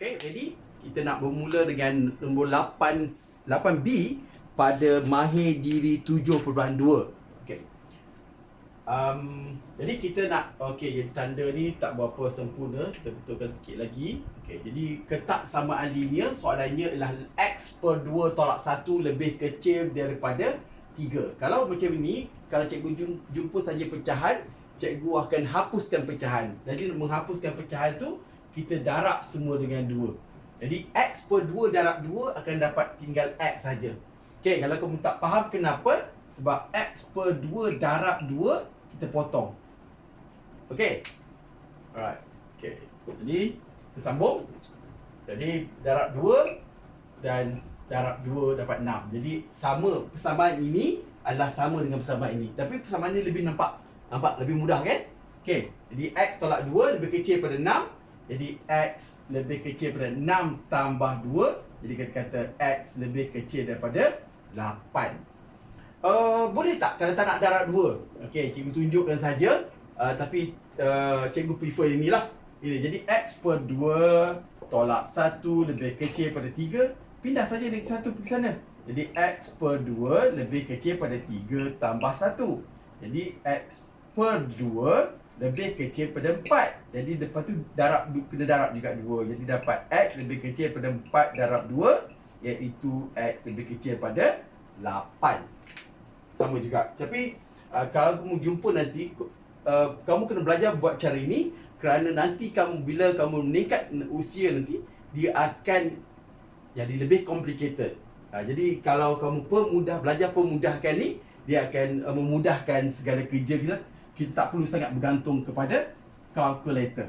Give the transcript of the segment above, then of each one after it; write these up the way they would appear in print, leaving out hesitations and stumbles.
Okay, ready? Kita nak bermula dengan nombor 8B pada mahir diri 7.2. Okay. Jadi kita nak, jadi tanda ni tak berapa sempurna. Kita betulkan sikit lagi. Okay, jadi ketak samaan linear soalannya ialah X per 2 tolak 1 lebih kecil daripada 3. Kalau macam ni, kalau cikgu jumpa saja pecahan, cikgu akan hapuskan pecahan. Jadi menghapuskan pecahan tu, kita darab semua dengan 2. Jadi X per 2 darab 2 akan dapat tinggal X saja. Okay, kalau kamu tak faham kenapa, sebab X per 2 darab 2, kita potong. Okay. Alright. Okay. Jadi, kita sambung. Jadi, darab 2 dan darab 2 dapat 6. Jadi, sama. Persamaan ini adalah sama dengan persamaan ini. Tapi persamaan ini lebih nampak lebih mudah kan? Okay. Jadi, X tolak 2 lebih kecil pada 6. Jadi, X lebih kecil pada 6 tambah 2. Jadi, kita kata X lebih kecil daripada 8. Boleh tak kalau tak nak darab 2? Okey, cikgu tunjukkan saja. Tapi cikgu prefer inilah. Jadi, X per 2 tolak 1 lebih kecil pada 3. Pindah saja negatif 1 pergi sana. Jadi, X per 2 lebih kecil pada 3 tambah 1. Jadi, X per 2 lebih kecil pada 4. Jadi lepas tu kena darab juga 2. Jadi dapat X lebih kecil pada 4 darab 2, iaitu X lebih kecil pada 8. Sama juga. Tapi kalau kamu jumpa nanti, kamu kena belajar buat cara ini. Kerana nanti bila kamu meningkat usia nanti, dia akan jadi lebih complicated. Jadi kalau kamu belajar pemudahkan ni, dia akan memudahkan segala kerja kita. Kita tak perlu sangat bergantung kepada kalkulator.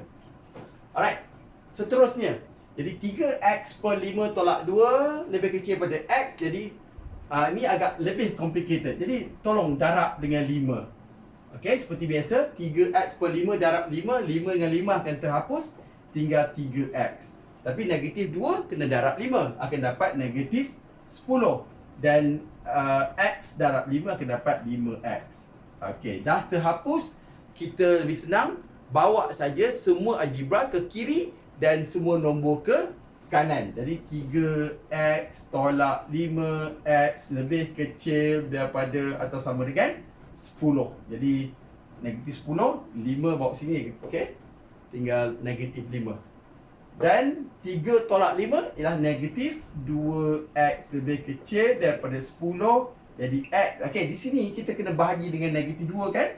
Alright. Seterusnya. Jadi 3X per 5 tolak 2 lebih kecil pada X. Jadi ini agak lebih complicated. Jadi tolong darab dengan 5. Okey, seperti biasa 3X per 5 darab 5. 5 dengan 5 akan terhapus. Tinggal 3X. Tapi negatif 2 kena darab 5. Akan dapat negatif 10. Dan X darab 5 akan dapat 5X. Okey, dah terhapus. Kita lebih senang bawa saja semua algebra ke kiri dan semua nombor ke kanan. Jadi 3X tolak 5X lebih kecil daripada atau sama dengan 10. Jadi negatif 10, 5 bawa sini. Okey, tinggal negatif 5. Dan 3 tolak 5 ialah negatif 2X lebih kecil daripada 10. Jadi X, okey, di sini kita kena bahagi dengan negatif 2 kan?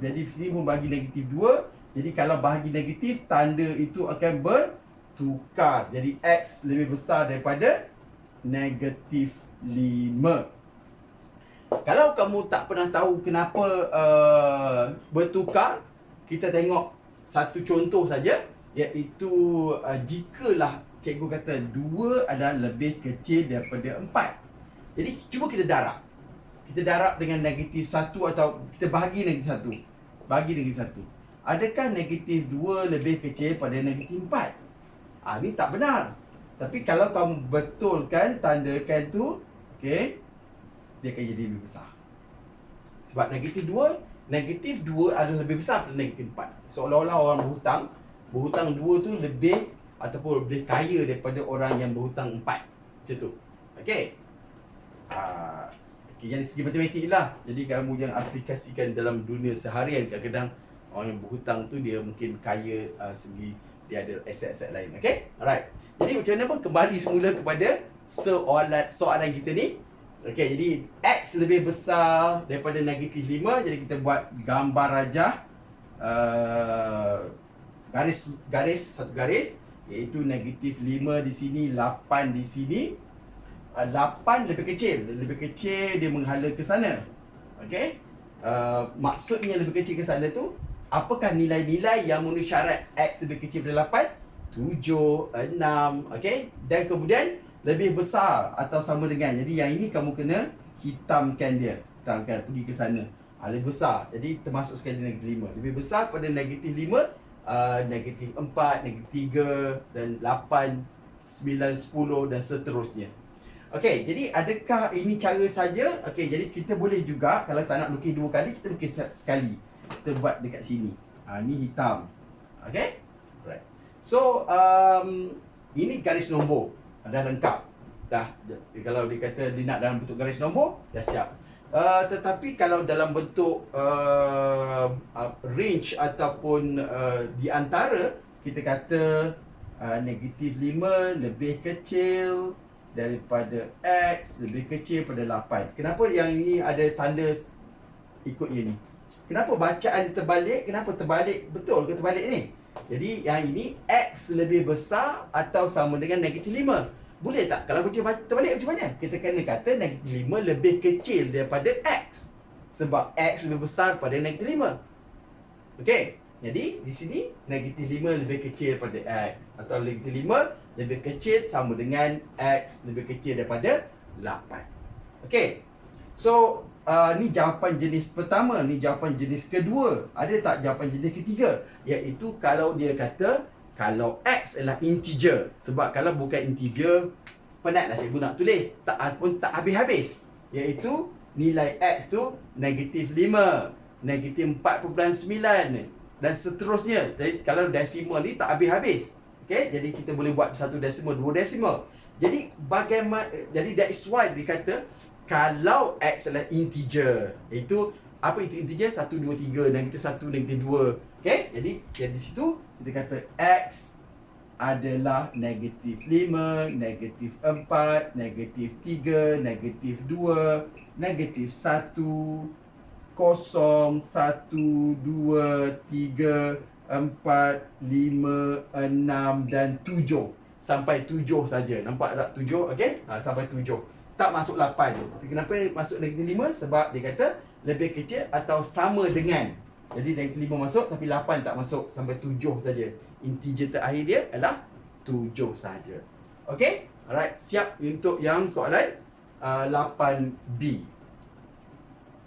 Jadi di sini pun bagi negatif 2. Jadi kalau bahagi negatif, tanda itu akan bertukar. Jadi X lebih besar daripada negatif 5. Kalau kamu tak pernah tahu kenapa bertukar, kita tengok satu contoh saja, iaitu jikalah cikgu kata 2 adalah lebih kecil daripada 4. Jadi cuba kita darab. Kita darab dengan negatif 1 atau kita bahagi negatif 1. Bagi negatif 1. Adakah negatif 2 lebih kecil pada negatif 4? Ini tak benar. Tapi kalau kamu betulkan, tandakan tu, okey, dia akan jadi lebih besar. Sebab negatif 2 adalah lebih besar daripada negatif 4. Seolah-olah orang berhutang 2 tu lebih ataupun lebih kaya daripada orang yang berhutang 4. Macam tu. Okey. Yang dari segi matematik lah. Jadi kamu yang aplikasikan dalam dunia seharian, kadang-kadang orang yang berhutang tu dia mungkin kaya segi dia ada aset-aset lain. Okay? Alright. Jadi macam mana pun kembali semula kepada soalan kita ni. Okay, jadi X lebih besar daripada negatif 5. Jadi kita buat gambar rajah, satu garis, iaitu negatif 5 di sini, 8 di sini. 8 lebih kecil dia menghala ke sana. Okey. Maksudnya lebih kecil ke sana tu, apakah nilai-nilai yang memenuhi syarat X lebih kecil daripada 8? 7, 6, okey. Dan kemudian lebih besar atau sama dengan. Jadi yang ini kamu kena hitamkan dia. Hitamkan, pergi ke sana. Lebih besar. Jadi termasuk sekali negatif 5. Lebih besar pada negatif 5, negatif 4, negatif 3 dan 8, 9, 10 dan seterusnya. Okey, jadi adakah ini cara saja? Okey, jadi kita boleh juga, kalau tak nak lukis 2 kali, kita lukis sekali. Kita buat dekat sini. Ni hitam. Okey? Alright. So, ini garis nombor. Dah lengkap. Dah, kalau dia kata dia nak dalam bentuk garis nombor, dah siap. Tetapi kalau dalam bentuk range ataupun di antara, kita kata negatif 5 lebih kecil daripada X, lebih kecil pada 8. Kenapa yang ini ada tanda ikut ini? Kenapa bacaan terbalik? Kenapa terbalik? Betul ke terbalik ni? Jadi yang ini X lebih besar atau sama dengan negatif 5. Boleh tak? Kalau baca terbalik macam mana? Kita kena kata negatif 5 lebih kecil daripada X. Sebab X lebih besar pada negatif 5. Okey? Jadi di sini negatif 5 lebih kecil daripada X. Atau negatif 5 lebih kecil sama dengan X lebih kecil daripada 8. Okey? So, ni jawapan jenis pertama. Ni jawapan jenis kedua. Ada tak jawapan jenis ketiga? Iaitu kalau dia kata kalau X adalah integer. Sebab kalau bukan integer, penatlah cikgu nak tulis. Tak habis-habis. Iaitu nilai X tu negatif 5, negatif 4.9 dan seterusnya. Jadi kalau desimal ni tak habis-habis. Okay? Jadi kita boleh buat satu desimal, dua desimal. Jadi bagaimana? Jadi that's why dia kata kalau X adalah integer. Iaitu apa itu integer? 1, 2, 3, negatif 1, negatif 2. Okay? Jadi di situ kita kata X adalah negatif 5, negatif 4, negatif 3, negatif 2, negatif 1, 0, 1, 2, 3, 4, 5, 6 dan 7. Sampai 7 saja. Nampak tak 7? Okey? Sampai 7. Tak masuk 8. Kenapa masuk negatif 5? Sebab dia kata lebih kecil atau sama dengan. Jadi negatif 5 masuk tapi 8 tak masuk. Sampai 7 saja. Integer terakhir dia adalah 7 saja. Okey? Alright, siap untuk yang soalan 8B.